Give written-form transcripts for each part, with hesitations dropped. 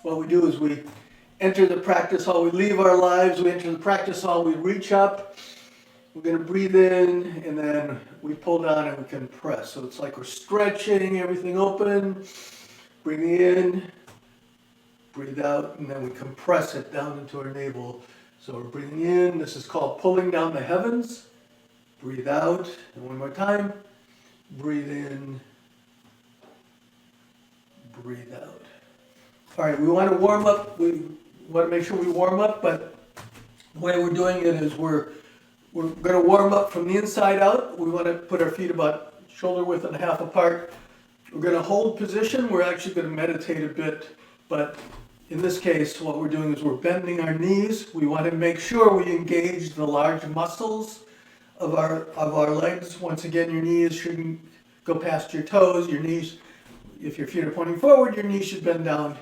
what we do is we enter the practice hall, we leave our lives, we enter the practice hall, we reach up, we're going to breathe in, and then we pull down and we compress. So it's like we're stretching everything open, breathing in, breathe out, and then we compress it down into our navel. So we're breathing in, this is called pulling down the heavens. Breathe out, and one more time, breathe in, breathe out. All right, we want to warm up, we want to make sure we warm up, but the way we're doing it is we're going to warm up from the inside out. We want to put our feet about shoulder width and a half apart. We're going to hold position. We're actually going to meditate a bit, but in this case, what we're doing is we're bending our knees. We want to make sure we engage the large muscles of our legs. Once again, your knees shouldn't go past your toes. Your knees, if your feet are pointing forward, your knees should bend down.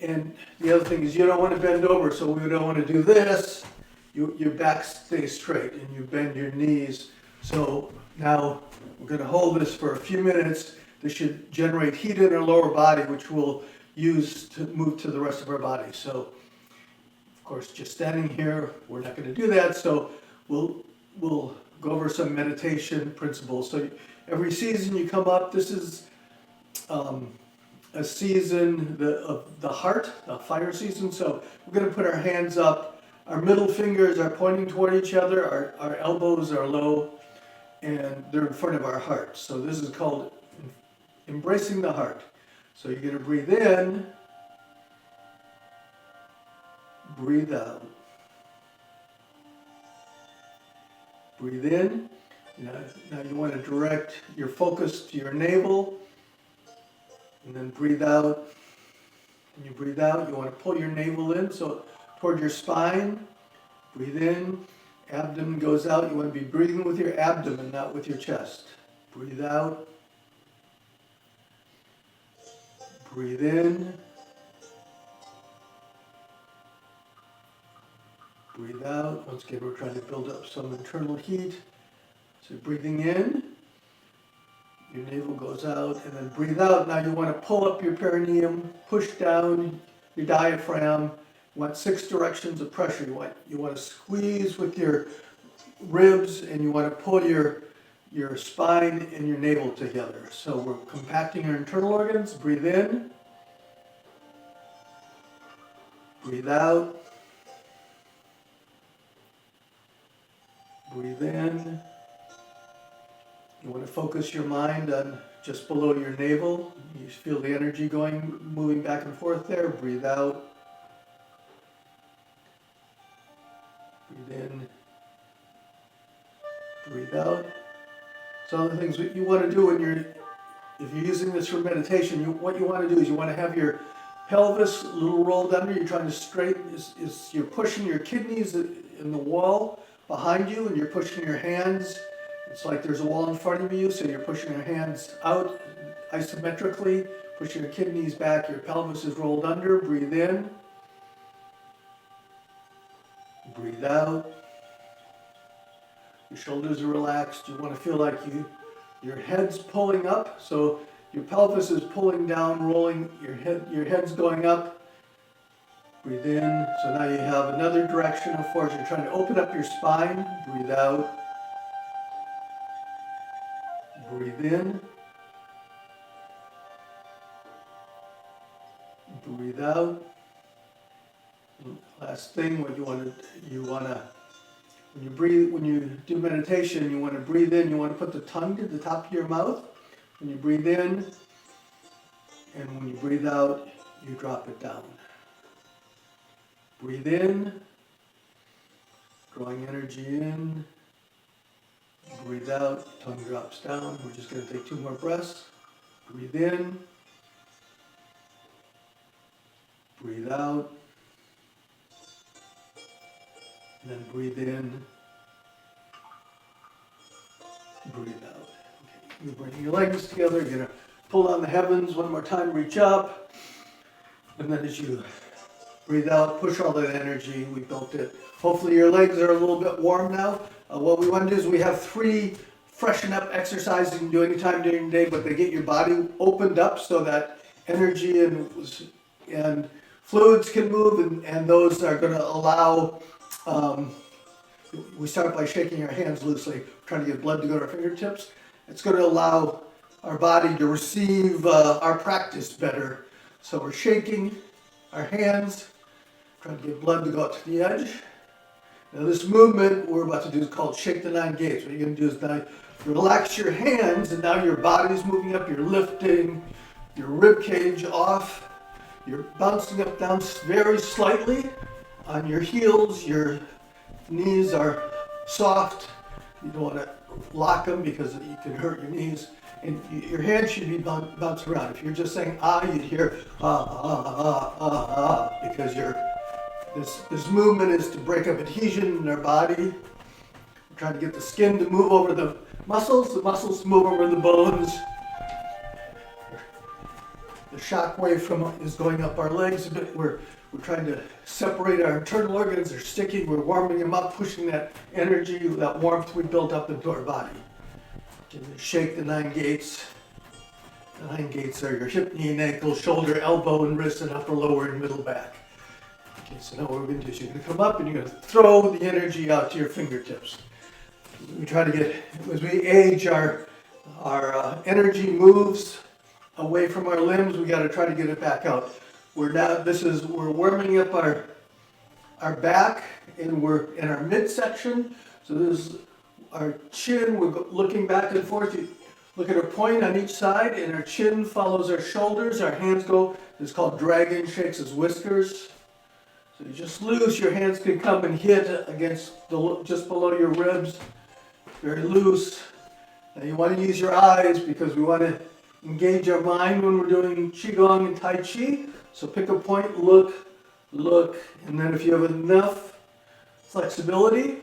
And the other thing is you don't want to bend over, so we don't want to do this. Your back stays straight and you bend your knees. So now we're going to hold this for a few minutes. This should generate heat in our lower body, which we'll use to move to the rest of our body. So, of course, just standing here, we're not going to do that. So we'll go over some meditation principles. So every season you come up, this is a season of the heart, the fire season. So we're going to put our hands up. Our middle fingers are pointing toward each other. Our elbows are low, and they're in front of our heart. So this is called embracing the heart. So you're going to breathe in, breathe out. Breathe in. Now you want to direct your focus to your navel, and then breathe out. When you breathe out, you want to pull your navel in, so toward your spine. Breathe in, abdomen goes out. You want to be breathing with your abdomen, not with your chest. Breathe out. Breathe in. Breathe out. Once again, we're trying to build up some internal heat. So breathing in, your navel goes out, and then breathe out. Now you want to pull up your perineum, push down your diaphragm. You want 6 directions of pressure. You want to squeeze with your ribs, and you want to pull your spine and your navel together. So we're compacting our internal organs. Breathe in. Breathe out. Breathe in. You want to focus your mind on just below your navel. You feel the energy moving back and forth there. Breathe out. Breathe in. Breathe out. So the things that you want to do if you're using this for meditation, what you want to do is you want to have your pelvis a little rolled under. You're trying to straighten, you're pushing your kidneys in the wall behind you, and you're pushing your hands. It's like there's a wall in front of you, so you're pushing your hands out isometrically, pushing your kidneys back, your pelvis is rolled under. Breathe in. Breathe out. Your shoulders are relaxed. You want to feel like your head's pulling up, so your pelvis is pulling down, rolling, your head's going up. Breathe in. So now you have another direction of force. You're trying to open up your spine. Breathe out. Breathe in. Breathe out. Last thing, when you do meditation, you want to breathe in. You want to put the tongue to the top of your mouth. When you breathe in, and when you breathe out, you drop it down. Breathe in, drawing energy in. Breathe out, tongue drops down. We're just going to take 2 more breaths. Breathe in. Breathe out. And then breathe in. Breathe out. Okay. You're bringing your legs together. You're going to pull on the heavens one more time. Reach up. And then as you breathe out, push all that energy. We built it. Hopefully your legs are a little bit warm now. What we want to do is we have 3 freshen up exercises you can do anytime during the day, but they get your body opened up so that energy and fluids can move, and those are going to allow, we start by shaking our hands loosely, trying to get blood to go to our fingertips. It's going to allow our body to receive our practice better. So we're shaking our hands, trying to get blood to go out to the edge. Now this movement we're about to do is called Shake the 9 Gates. What you're going to do is now relax your hands, and now your body's moving up. You're lifting your rib cage off. You're bouncing up, down very slightly on your heels. Your knees are soft. You don't want to lock them because you can hurt your knees. And your hands should be bouncing around. If you're just saying ah, you'd hear because this movement is to break up adhesion in our body. We're trying to get the skin to move over the muscles to move over the bones. The shock wave is going up our legs a bit. We're trying to separate our internal organs. They're sticking. We're warming them up, pushing that energy, that warmth we built up into our body. Shake the 9 gates. The 9 gates are your hip, knee, and ankle, shoulder, elbow, and wrist, and upper, lower, and middle back. Okay, so now what we're going to do is you're going to come up and you're going to throw the energy out to your fingertips. We try to get, as we age, our energy moves away from our limbs. We got to try to get it back out. We're warming up our back, and we're in our midsection. So this is our chin. We're looking back and forth. You look at a point on each side, and our chin follows our shoulders. Our hands go. It's called dragon shakes. It's whiskers. So you just loose. Your hands can come and hit against just below your ribs. Very loose. Now you want to use your eyes because we want to engage our mind when we're doing Qigong and Tai Chi. So pick a point, look, and then if you have enough flexibility,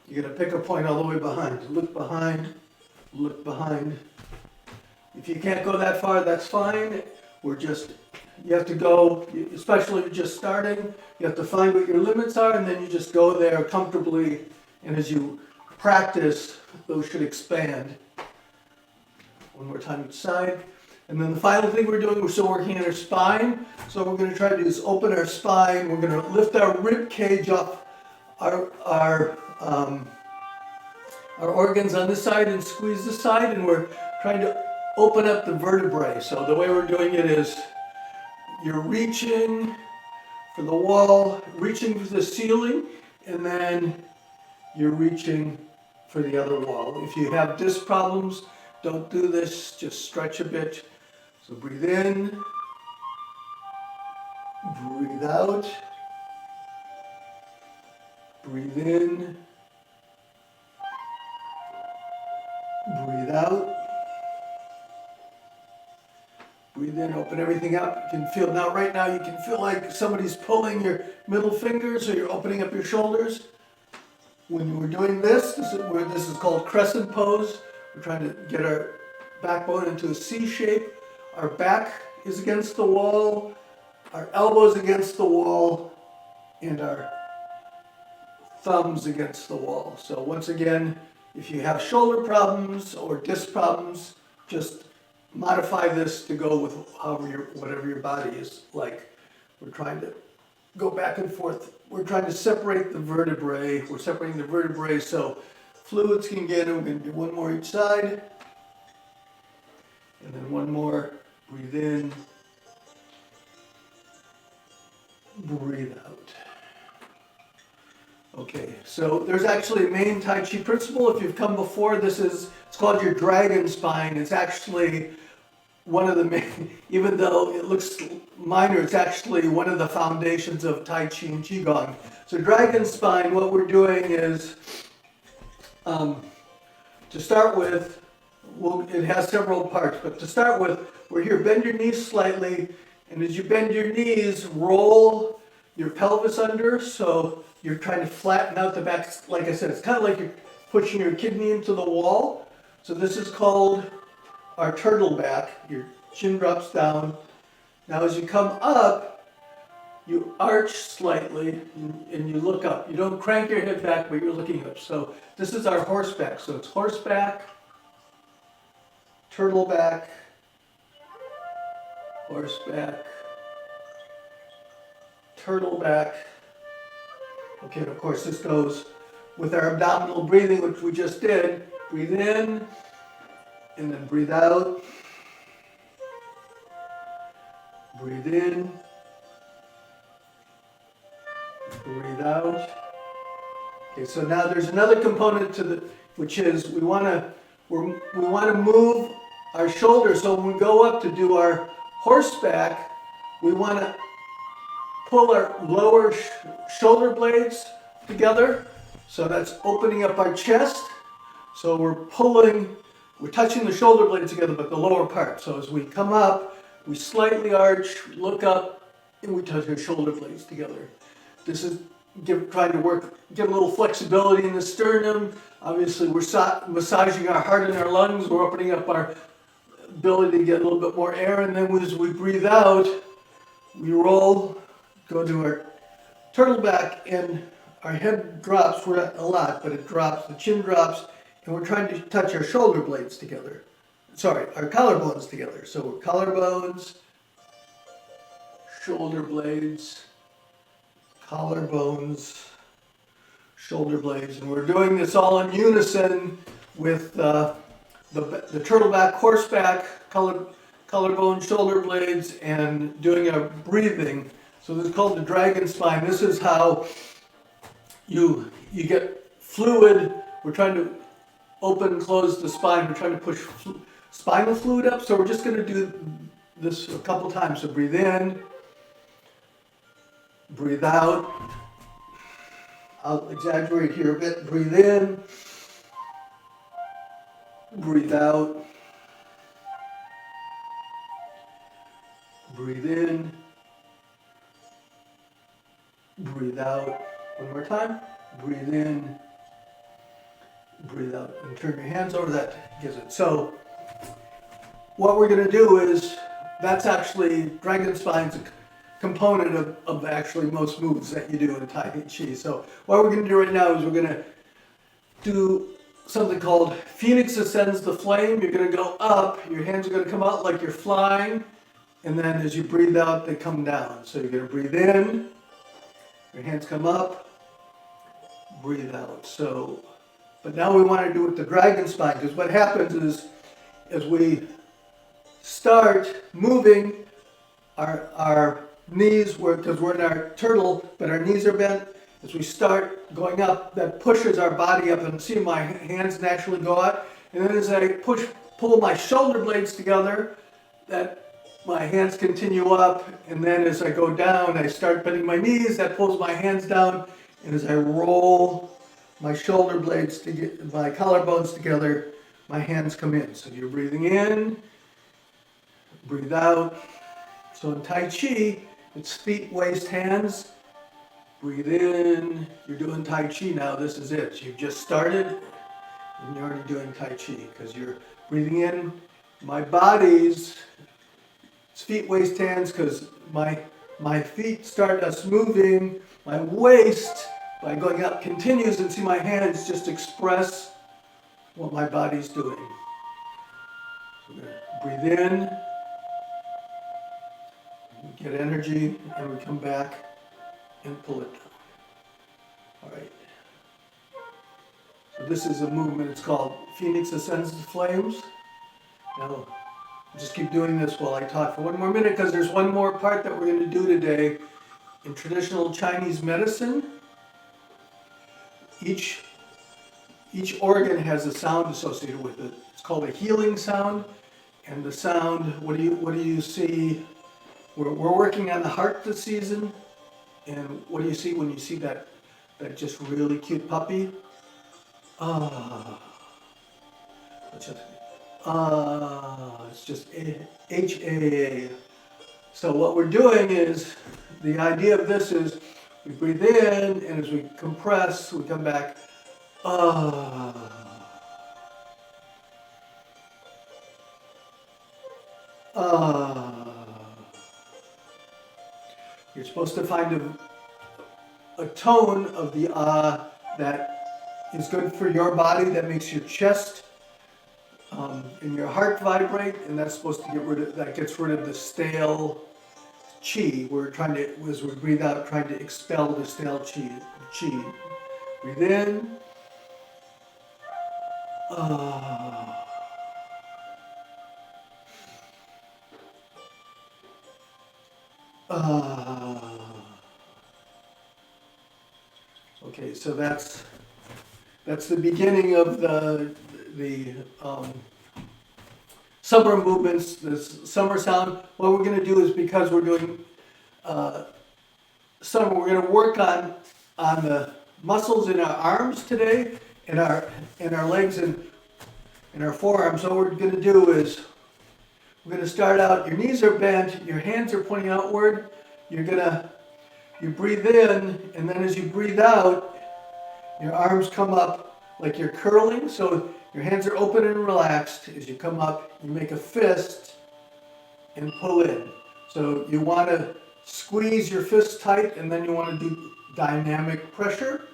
you're going to pick a point all the way behind. Look behind. If you can't go that far, that's fine. You have to go, especially if you're just starting, you have to find what your limits are, and then you just go there comfortably, and as you practice, those should expand. One more time each side. And then the final thing we're doing, we're still working on our spine. So what we're going to try to do is open our spine. We're going to lift our rib cage up, our organs on this side, and squeeze this side, and we're trying to open up the vertebrae. So the way we're doing it is you're reaching for the wall, reaching for the ceiling, and then you're reaching for the other wall. If you have disc problems, don't do this, just stretch a bit. So breathe in, breathe out, breathe in, breathe out, breathe in, open everything up. You can feel, right now you can feel like somebody's pulling your middle fingers, or you're opening up your shoulders. When we're doing this is called Crescent pose. We're trying to get our backbone into a C shape. Our back is against the wall, our elbows against the wall, and our thumbs against the wall. So once again, if you have shoulder problems or disc problems, just modify this to go with whatever your body is like. We're trying to go back and forth. We're trying to separate the vertebrae. We're separating the vertebrae so fluids can get in. We're going to do one more each side. And then one more. Breathe in. Breathe out. Okay, so there's actually a main Tai Chi principle. If you've come before, it's called your dragon spine. It's actually one of the main, even though it looks minor, it's actually one of the foundations of Tai Chi and Qigong. So dragon spine, what we're doing is, to start with, it has several parts, but to start with, we're here, bend your knees slightly, and as you bend your knees, roll your pelvis under, so you're trying to flatten out the back. Like I said, it's kind of like you're pushing your kidney into the wall. So this is called our turtle back. Your chin drops down. Now as you come up, you arch slightly and you look up. You don't crank your head back, but you're looking up. So this is our horseback. So it's horseback, turtle back, horseback, turtle back. Okay, and of course this goes with our abdominal breathing, which we just did. Breathe in, and then breathe out. Breathe in. Breathe out. Okay, so now there's another component to the, which is we want to move our shoulders. So when we go up to do our horseback, we want to pull our lower shoulder blades together. So that's opening up our chest. So we're touching the shoulder blades together, but the lower part. So as we come up, we slightly arch, look up, and we touch our shoulder blades together. This is trying to get a little flexibility in the sternum. Obviously, we're massaging our heart and our lungs. We're opening up our ability to get a little bit more air. And then as we breathe out, we roll, go to our turtle back, and our head drops. We're not a lot, but it drops. The chin drops, and we're trying to touch our shoulder blades together. Sorry, our collarbones together. So we're collarbones, shoulder blades, collarbones, shoulder blades, and we're doing this all in unison with the turtleback, horseback, collarbone, shoulder blades, and doing a breathing. So this is called the dragon spine. This is how you get fluid. We're trying to open and close the spine. We're trying to push spinal fluid up. So we're just going to do this a couple times. So breathe in. Breathe out. I'll exaggerate here a bit. Breathe in. Breathe out. Breathe in. Breathe out. One more time. Breathe in. Breathe out. And turn your hands over. That gives it. So what we're going to do is, that's actually dragon spine's component of actually most moves that you do in Tai Chi. So what we're going to do right now is we're going to do something called Phoenix Ascends the Flame. You're going to go up, your hands are going to come out like you're flying, and then as you breathe out, they come down. So you're going to breathe in, your hands come up, breathe out. So, but now we want to do it with the dragon spine, because what happens is, as we start moving, our knees, because we're in our turtle, but our knees are bent. As we start going up, that pushes our body up, and see my hands naturally go out. And then as I pull my shoulder blades together, that my hands continue up. And then as I go down, I start bending my knees, that pulls my hands down. And as I roll my shoulder blades to get my collarbones together, my hands come in. So you're breathing in, breathe out. So in Tai Chi, it's feet, waist, hands. Breathe in. You're doing Tai Chi now. This is it. You've just started, and you're already doing Tai Chi because you're breathing in. My body's feet, waist, hands, because my feet start us moving. My waist, by going up, continues, and see my hands just express what my body's doing. So breathe in. Get energy, and we come back and pull it down. All right. So this is a movement. It's called Phoenix Ascends the Flames. Now, just keep doing this while I talk for one more minute, because there's one more part that we're going to do today. In traditional Chinese medicine, each organ has a sound associated with it. It's called a healing sound, and the sound. What do you see? We're working on the heart this season, and what do you see when you see that just really cute puppy? It's just HAA. So what we're doing is, the idea of this is, we breathe in, and as we compress, we come back. You're supposed to find a tone of the that is good for your body, that makes your chest and your heart vibrate, and that's supposed to gets rid of the stale chi. We're trying to, as we breathe out, trying to expel the stale chi. Breathe in. Ah. Okay, so that's the beginning of the summer movements, this summer sound. What we're going to do is, because we're doing summer, we're going to work on the muscles in our arms today, and our legs and our forearms. What we're going to do is, we're going to start out, your knees are bent, your hands are pointing outward. You breathe in, and then as you breathe out, your arms come up like you're curling. So your hands are open and relaxed. As you come up, you make a fist and pull in. So you want to squeeze your fist tight, and then you want to do dynamic pressure.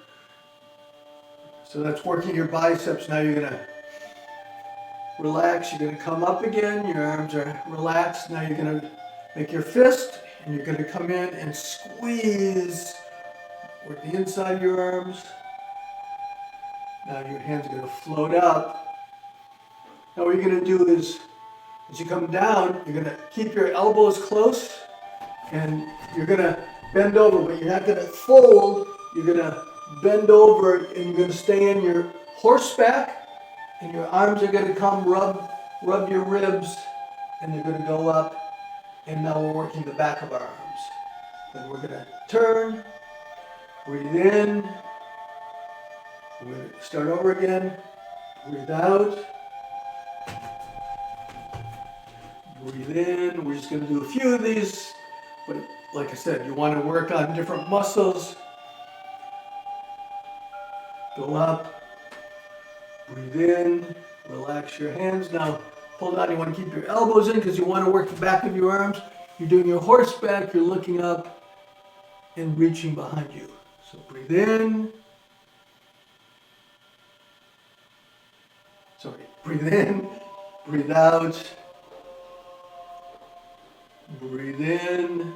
So that's working your biceps. Now you're going to relax. You're going to come up again. Your arms are relaxed. Now you're going to make your fist, and you're going to come in and squeeze. Work the inside of your arms. Now your hands are going to float up. Now what you're going to do is, as you come down, you're going to keep your elbows close, and you're going to bend over, but you're not going to fold. You're going to bend over, and you're going to stay in your horseback, and your arms are going to come rub your ribs, and they're going to go up. And now we're working the back of our arms. Then we're going to turn, breathe in. We're going to start over again. Breathe out. Breathe in. We're just going to do a few of these. But like I said, you want to work on different muscles. Go up. Breathe in. Relax your hands. Now, hold on. You want to keep your elbows in because you want to work the back of your arms. You're doing your horseback. You're looking up and reaching behind you. So breathe in. Sorry. Breathe in. Breathe out. Breathe in.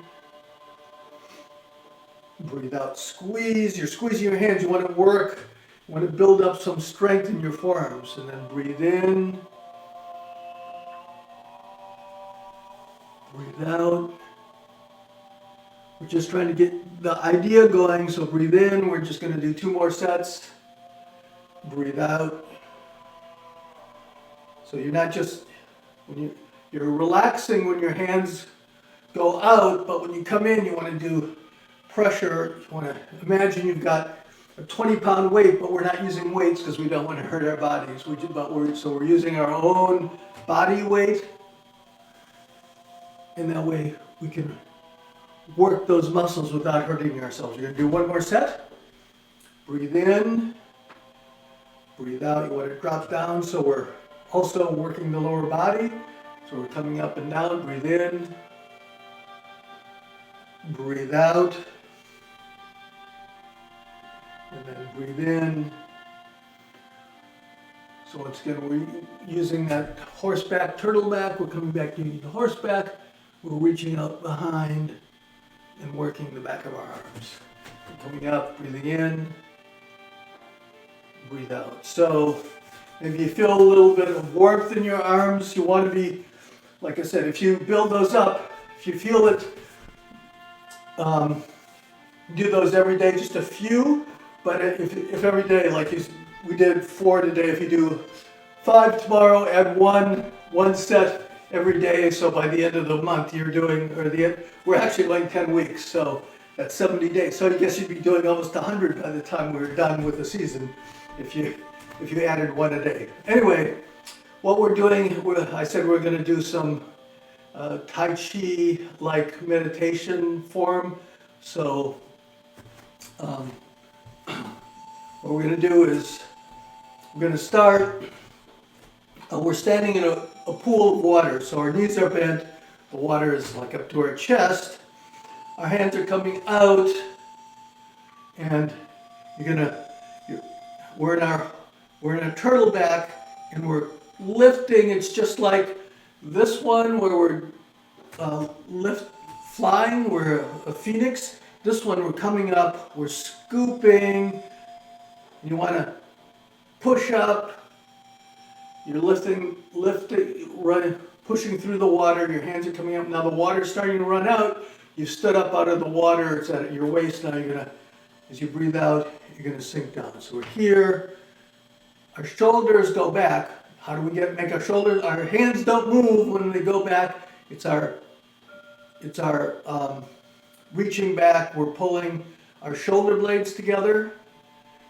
Breathe out. Squeeze. You're squeezing your hands. You want to work. You want to build up some strength in your forearms. And then breathe in. Breathe out. We're just trying to get the idea going. So breathe in. We're just going to do 2 more sets. Breathe out. So you're not just, when you're relaxing when your hands go out, but when you come in, you want to do pressure. You want to imagine you've got a 20-pound weight, but we're not using weights because we don't want to hurt our bodies. So we're using our own body weight, and that way we can work those muscles without hurting ourselves. You're going to do 1 more set. Breathe in. Breathe out. You want to drop down, so we're also working the lower body. So we're coming up and down. Breathe in. Breathe out. And then breathe in. So once again, we're using that horseback, turtleback. We're coming back to the horseback. We're reaching out behind and working the back of our arms. We're coming up, breathing in. Breathe out. So maybe you feel a little bit of warmth in your arms. You want to be, like I said, if you build those up, if you feel it, do those every day, just a few. But if every day, like we did 4 today, if you do 5 tomorrow, add one set every day. So by the end of the month, we're actually going 10 weeks. So that's 70 days. So I guess you'd be doing almost 100 by the time we're done with the season, if you added 1 a day. Anyway, what we're doing, I said we're going to do some Tai Chi like meditation form. So what we're going to do is we're going to start. We're standing in a pool of water, so our knees are bent. The water is like up to our chest. Our hands are coming out, and we're in a turtleback, and we're lifting. It's just like this one where we're flying, we're a phoenix. This one, we're coming up, we're scooping. You want to push up. You're lifting, run, pushing through the water. Your hands are coming up. Now the water's starting to run out. You stood up out of the water. It's at your waist. Now you're gonna, as you breathe out, you're gonna sink down. So we're here. Our shoulders go back. How do we make our shoulders? Our hands don't move when they go back. It's our reaching back. We're pulling our shoulder blades together,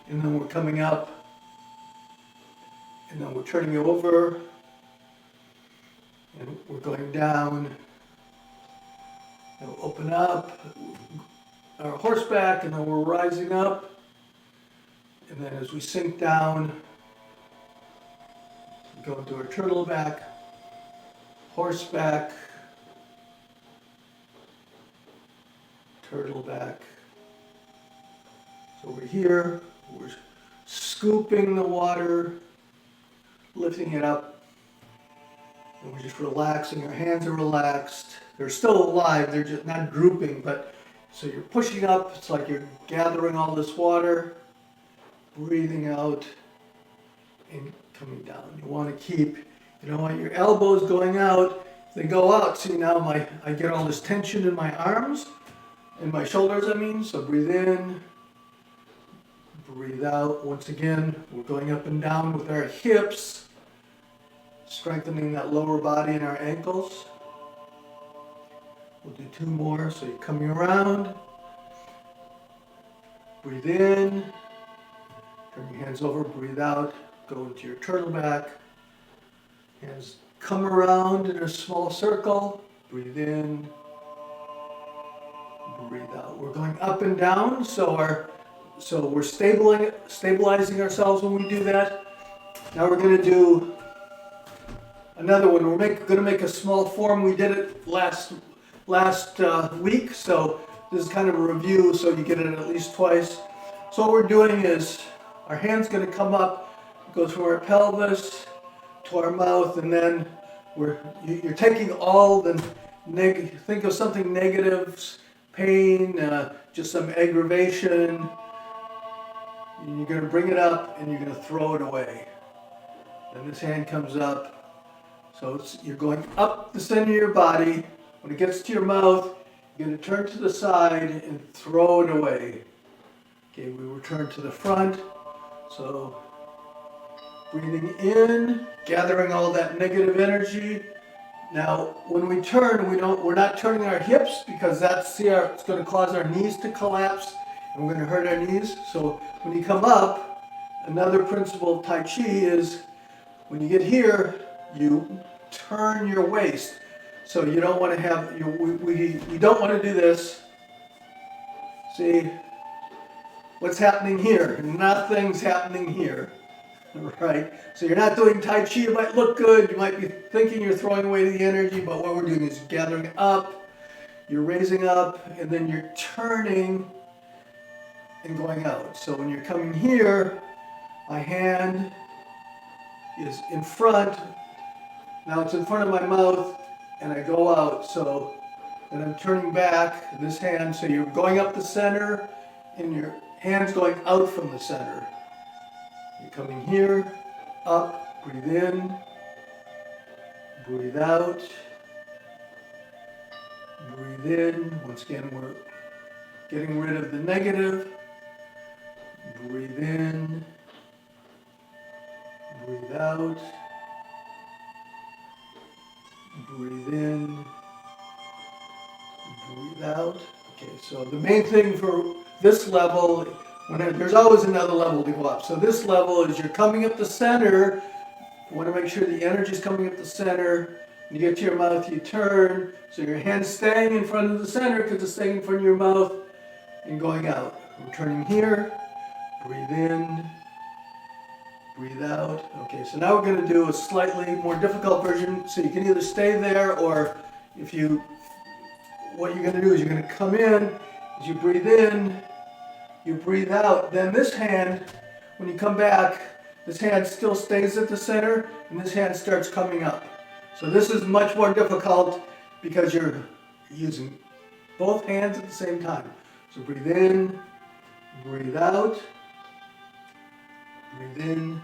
and then we're coming up, and then we're turning over, and we're going down. And we'll open up our horseback, and then we're rising up, and then as we sink down, we go into our turtle back, horseback, turtle back. So we're here, we're scooping the water, lifting it up, and we're just relaxing. Our hands are relaxed. They're still alive, they're just not drooping, but so you're pushing up, it's like you're gathering all this water, breathing out, and coming down. You want to keep, you don't want your elbows going out. If they go out, see now I get all this tension in my arms, in my shoulders I mean, so breathe in, breathe out. Once again, we're going up and down with our hips, strengthening that lower body and our ankles. We'll do 2 more. So you're coming around, breathe in, turn your hands over, breathe out, go into your turtle back. Hands come around in a small circle, breathe in, breathe out. We're going up and down, so we're stabilizing ourselves when we do that. Now we're going to do another one. We're going to make a small form. We did it last week, so this is kind of a review, so you get it at least twice. So what we're doing is our hand's going to come up, goes from our pelvis to our mouth, and then you're taking all the think of something negative, pain, just some aggravation, and you're going to bring it up and you're going to throw it away. Then this hand comes up, so you're going up the center of your body. When it gets to your mouth, you're going to turn to the side and throw it away. Okay, we return to the front. So breathing in, gathering all that negative energy. Now, when we turn, we're not turning our hips because it's going to cause our knees to collapse and we're going to hurt our knees. So when you come up, another principle of Tai Chi is when you get here, you turn your waist. So you don't want to have, you don't want to do this. See, what's happening here? Nothing's happening here, right? So you're not doing Tai Chi. It might look good. You might be thinking you're throwing away the energy, but what we're doing is gathering up, you're raising up, and then you're turning and going out. So when you're coming here, my hand is in front. Now it's in front of my mouth, and I go out. So then I'm turning back this hand. So you're going up the center, and your hand's going out from the center. You're coming here, up, breathe in, breathe out, breathe in. Once again, we're getting rid of the negative. Breathe in, breathe out, breathe in, breathe out. Okay, so the main thing for this level, there's always another level to go up. So this level is you're coming up the center. You want to make sure the energy is coming up the center. When you get to your mouth, you turn. So your hand's staying in front of the center because it's staying in front of your mouth and going out. We're turning here. Breathe in. Breathe out. Okay, so now we're going to do a slightly more difficult version. So you can either stay there, or what you're going to do is you're going to come in. As you breathe in, you breathe out. Then this hand, when you come back, this hand still stays at the center, and this hand starts coming up. So this is much more difficult because you're using both hands at the same time. So breathe in, breathe out, breathe in,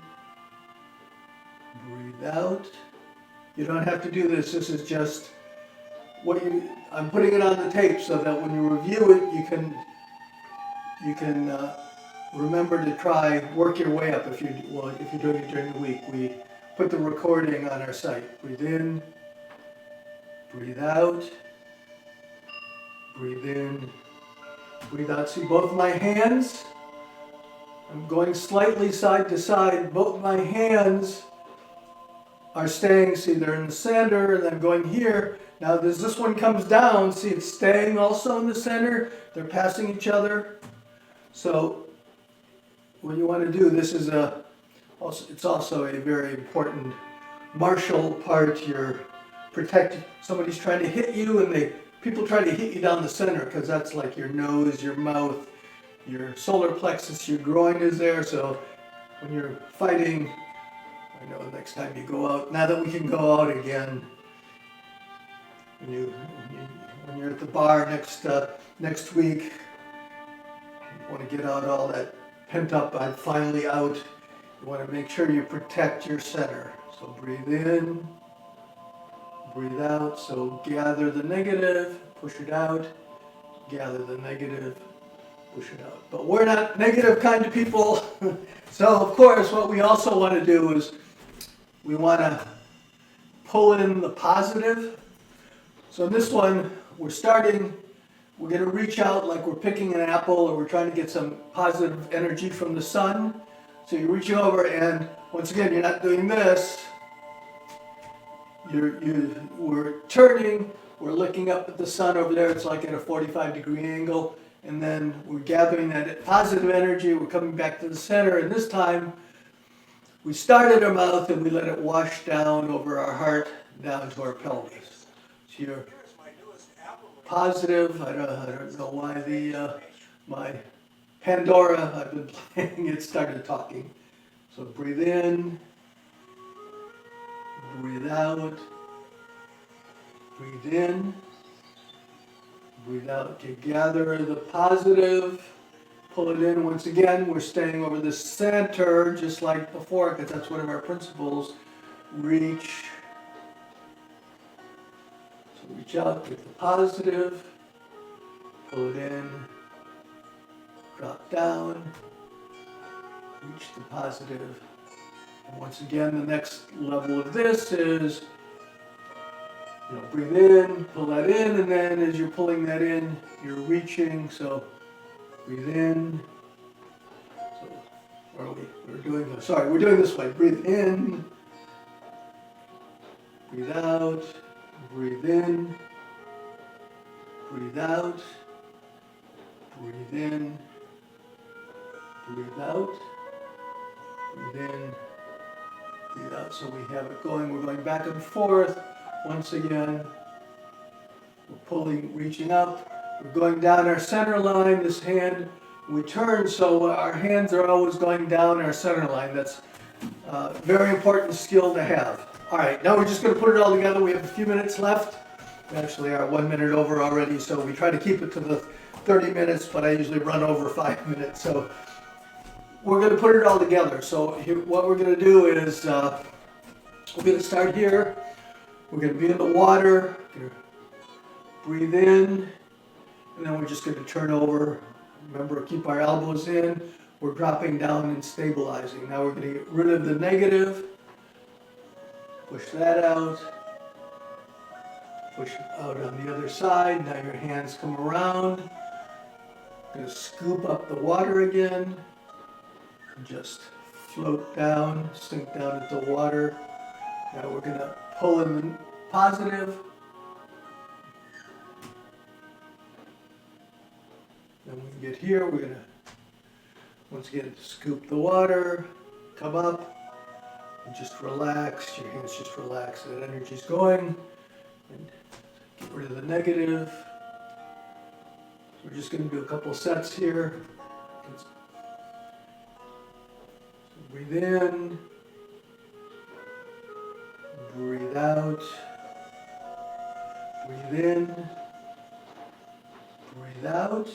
breathe out. You don't have to do this. This is just I'm putting it on the tape so that when you review it, you can remember to try work your way up if you're doing it during the week. We put the recording on our site. Breathe in, breathe out, breathe in, breathe out. See both my hands? I'm going slightly side to side. Both my hands are staying. See, they're in the center, and I'm going here. Now, as this one comes down, see, it's staying also in the center. They're passing each other. So, what you want to do, this is it's also a very important martial part. You're protected. Somebody's trying to hit you, and people try to hit you down the center because that's like your nose, your mouth, your solar plexus, your groin is there. So, when you're fighting, I know next time you go out, now that we can go out again, when you're at the bar next week, you want to get out all that pent up, I'm finally out. You want to make sure you protect your center. So breathe in, breathe out. So gather the negative, push it out, gather the negative, push it out. But we're not negative kind of people. So of course, what we also want to do is we want to pull in the positive. So in this one, we're going to reach out like we're picking an apple, or we're trying to get some positive energy from the sun. So you're reaching over, and once again, you're not doing this. We're turning, we're looking up at the sun over there. It's like at a 45-degree angle. And then we're gathering that positive energy. We're coming back to the center. And this time, we start at our mouth and we let it wash down over our heart, down to our pelvis. So you're positive. I don't know why my Pandora I've been playing, it started talking. So breathe in, breathe out, breathe in, breathe out. To gather the positive, pull it in. Once again, we're staying over the center just like before, because that's one of our principles. Reach. So reach out, get the positive, pull it in, drop down, reach the positive. And once again, the next level of this is, breathe in, pull that in, and then as you're pulling that in, you're reaching. So breathe in. So where are we? We're doing this way. Breathe in, breathe out, breathe in, breathe out, breathe in, breathe out, breathe in, breathe out. So we have it going. We're going back and forth. Once again, we're pulling, reaching up. We're going down our center line. This hand, we turn, so our hands are always going down our center line. That's a very important skill to have. All right, now we're just going to put it all together. We have a few minutes left. We actually are 1 minute over already, so we try to keep it to the 30 minutes, but I usually run over 5 minutes. So we're going to put it all together. So what we're going to do is we're going to start here. We're going to be in the water. Breathe in, and then we're just going to turn over. Remember, keep our elbows in. We're dropping down and stabilizing. Now we're going to get rid of the negative. Push that out. Push it out on the other side. Now your hands come around. Going to scoop up the water again. Just float down, sink down into the water. Now we're going to pull in the positive. Then we can get here. We're going to, once again, scoop the water, come up, and just relax. Your hands just relax. That energy's going. And get rid of the negative. We're just going to do a couple sets here. So breathe in. Breathe out. Breathe in. breathe out,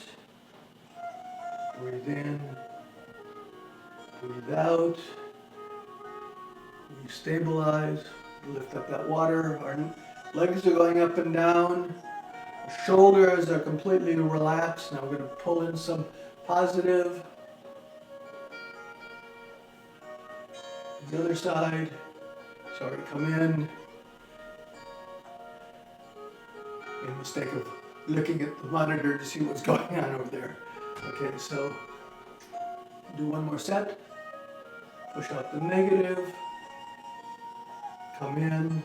breathe in, breathe out. We stabilize, lift up that water. Our legs are going up and down. Our shoulders are completely relaxed. Now we're going to pull in some positive. The other side. Sorry, come in. Made a mistake of looking at the monitor to see what's going on over there. Okay, so do one more set. Push out the negative. Come in.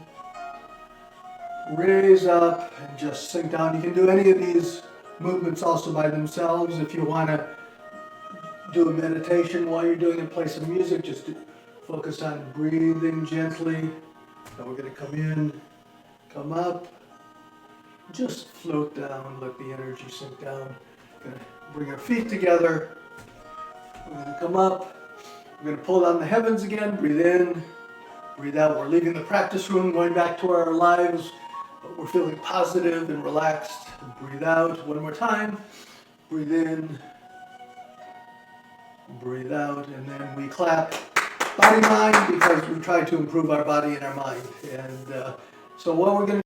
Raise up and just sink down. You can do any of these movements also by themselves. If you want to do a meditation while you're doing it, play some music, just focus on breathing gently. Now we're going to come in, come up, just float down, let the energy sink down. We're going to bring our feet together. We're going to come up. We're going to pull down the heavens again. Breathe in, breathe out. We're leaving the practice room, going back to our lives, but we're feeling positive and relaxed. Breathe out one more time. Breathe in, breathe out, and then we clap body mind because we've tried to improve our body and our mind. And so what we're going to